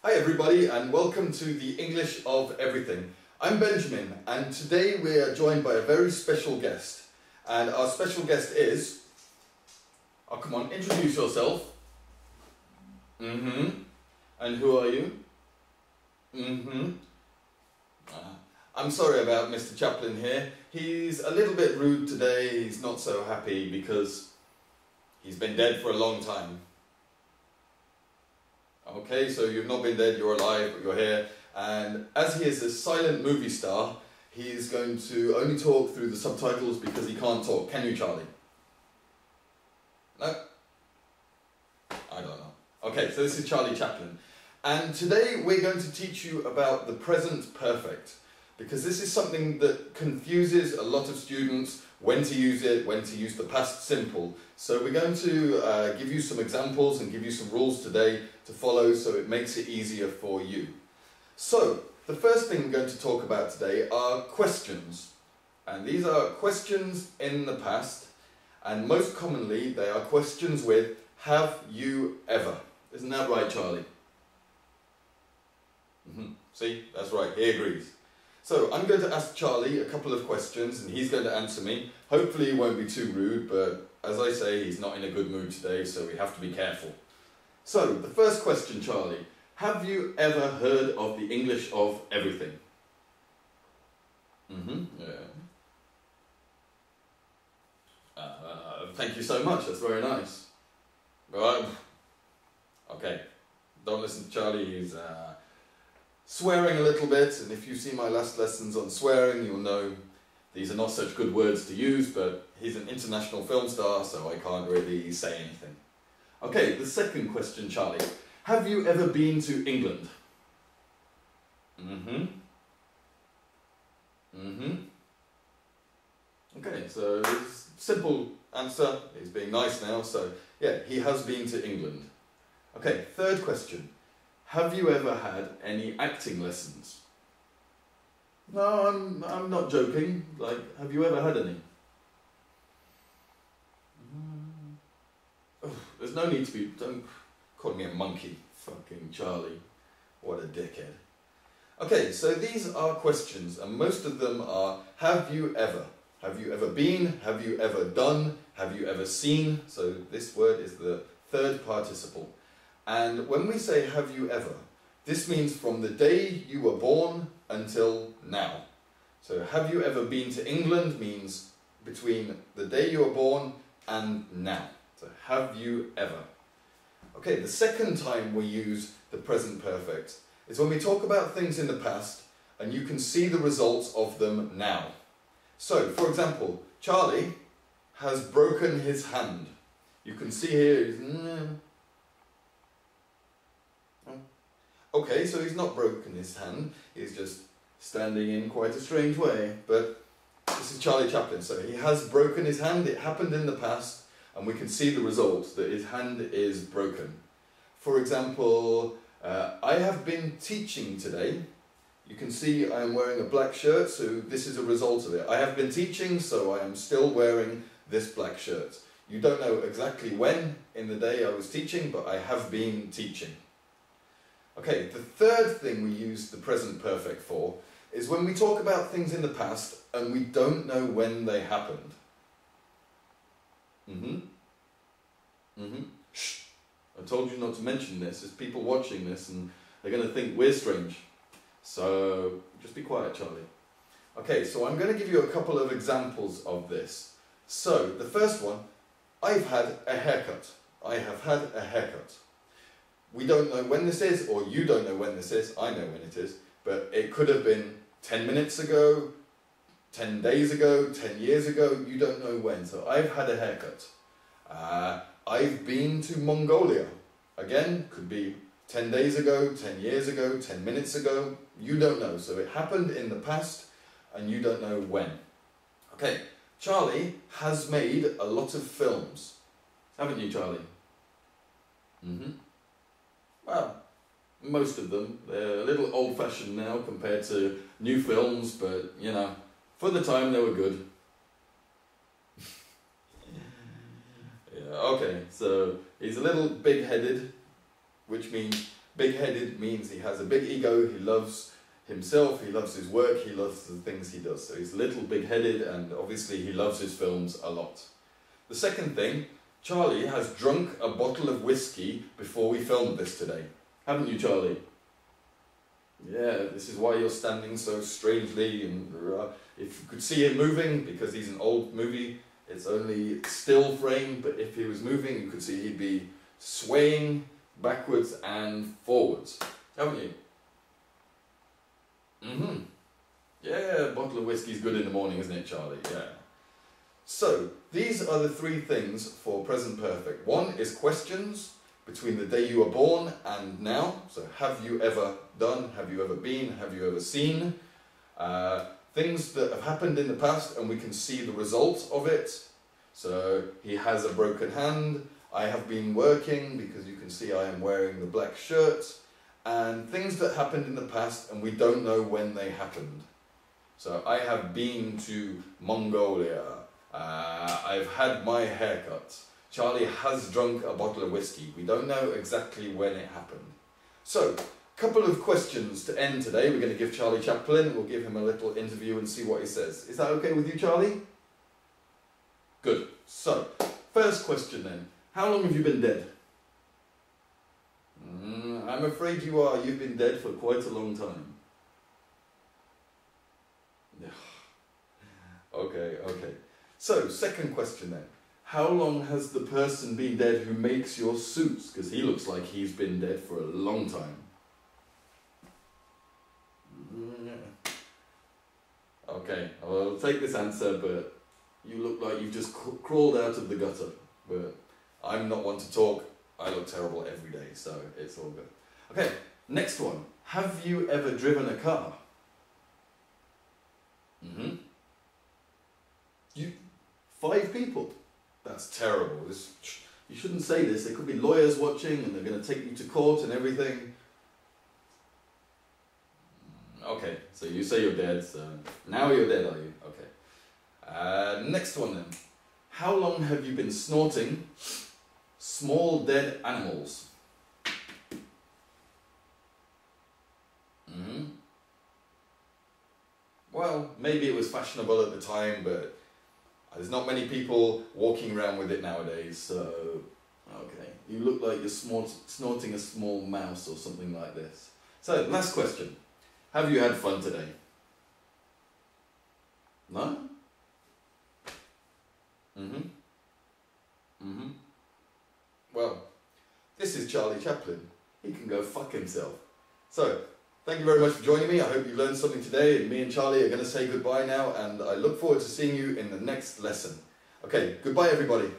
Hi everybody and welcome to the English of Everything. I'm Benjamin and today we are joined by a very special guest. And our special guest is... Oh, come on, introduce yourself. And who are you? I'm sorry about Mr Chaplin here. He's a little bit rude today. He's not so happy because he's been dead for a long time. Okay, so you've not been dead, you're alive, but you're here. And as he is a silent movie star, he's going to only talk through the subtitles because he can't talk. Can you, Charlie? No? I don't know. Okay, so this is Charlie Chaplin. And today we're going to teach you about the present perfect, because this is something that confuses a lot of students, when to use it, when to use the past simple. So we're going to give you some examples and give you some rules today to follow so it makes it easier for you. So the first thing we're going to talk about today are questions. And these are questions in the past, and most commonly they are questions with have you ever. Isn't that right, Charlie? See, that's right, he agrees. So I'm going to ask Charlie a couple of questions and he's going to answer me. Hopefully he won't be too rude, but as I say, he's not in a good mood today, so we have to be careful. So, the first question, Charlie. Have you ever heard of the English of everything? Yeah. Thank you so much, that's very nice. Right. Okay, don't listen to Charlie, he's swearing a little bit, and if you see my last lessons on swearing, you'll know these are not such good words to use, but he's an international film star, so I can't really say anything. Okay, the second question, Charlie. Have you ever been to England? Okay, so simple answer. He's being nice now, so yeah, he has been to England. Okay, third question. Have you ever had any acting lessons? No, I'm not joking. Like, have you ever had any? Oh, there's no need to be... Don't call me a monkey. Fucking Charlie. What a dickhead. Okay, so these are questions, and most of them are, have you ever? Have you ever been? Have you ever done? Have you ever seen? So this word is the third participle. And when we say have you ever, this means from the day you were born until now. So have you ever been to England means between the day you were born and now. So have you ever? Okay, the second time we use the present perfect is when we talk about things in the past and you can see the results of them now. So, for example, Charlie has broken his hand. You can see here, okay, so he's not broken his hand, he's just standing in quite a strange way, but this is Charlie Chaplin, so he has broken his hand, it happened in the past, and we can see the result, that his hand is broken. For example, I have been teaching today. You can see I am wearing a black shirt, so this is a result of it. I have been teaching, so I am still wearing this black shirt. You don't know exactly when in the day I was teaching, but I have been teaching. Okay, the third thing we use the present perfect for is when we talk about things in the past and we don't know when they happened. Shh! I told you not to mention this. There's people watching this and they're going to think we're strange. So, just be quiet, Charlie. Okay, so I'm going to give you a couple of examples of this. So, the first one, I've had a haircut. I have had a haircut. We don't know when this is, or you don't know when this is. I know when it is, but it could have been 10 minutes ago, 10 days ago, 10 years ago. You don't know when. So I've had a haircut. I've been to Mongolia. Again, could be 10 days ago, 10 years ago, 10 minutes ago. You don't know. So it happened in the past, and you don't know when. Okay, Charlie has made a lot of films. Haven't you, Charlie? Well, most of them. They're a little old-fashioned now compared to new films, but, you know, for the time they were good. Yeah, okay, so he's a little big-headed, which means Big-headed means he has a big ego, he loves himself, he loves his work, he loves the things he does. So he's a little big-headed, and obviously he loves his films a lot. The second thing, Charlie has drunk a bottle of whiskey before we filmed this today. Haven't you, Charlie? Yeah, this is why you're standing so strangely, and if you could see him moving, because he's an old movie, it's only still frame, but if he was moving, you could see he'd be swaying backwards and forwards. Haven't you? Yeah, a bottle of whiskey's good in the morning, isn't it, Charlie? Yeah. So, these are the three things for present perfect. One is questions between the day you were born and now. So, have you ever done, have you ever been, have you ever seen? Things that have happened in the past and we can see the result of it. So, he has a broken hand, I have been working because you can see I am wearing the black shirt. And things that happened in the past and we don't know when they happened. So, I have been to Mongolia. I've had my haircut. Charlie has drunk a bottle of whiskey. We don't know exactly when it happened. So, a couple of questions to end today. We're going to give Charlie Chaplin, we'll give him a little interview and see what he says. Is that okay with you, Charlie? Good. So, first question then. How long have you been dead? I'm afraid you are. You've been dead for quite a long time. Okay. So, second question then. How long has the person been dead who makes your suits? Because he looks like he's been dead for a long time. Okay, I'll take this answer, but you look like you've just crawled out of the gutter. But I'm not one to talk. I look terrible every day, so it's all good. Okay, next one. Have you ever driven a car? You 5 people? That's terrible. You shouldn't say this. There could be lawyers watching and they're going to take you to court and everything. Okay, so you say you're dead, so now you're dead, are you? Okay. Next one then. How long have you been snorting small dead animals? Well, maybe it was fashionable at the time, but there's not many people walking around with it nowadays, so... Okay, you look like you're snorting a small mouse or something like this. So, last question. Have you had fun today? No? Well, this is Charlie Chaplin. He can go fuck himself. So, thank you very much for joining me. I hope you learned something today. Me and Charlie are going to say goodbye now, and I look forward to seeing you in the next lesson. Okay, goodbye everybody.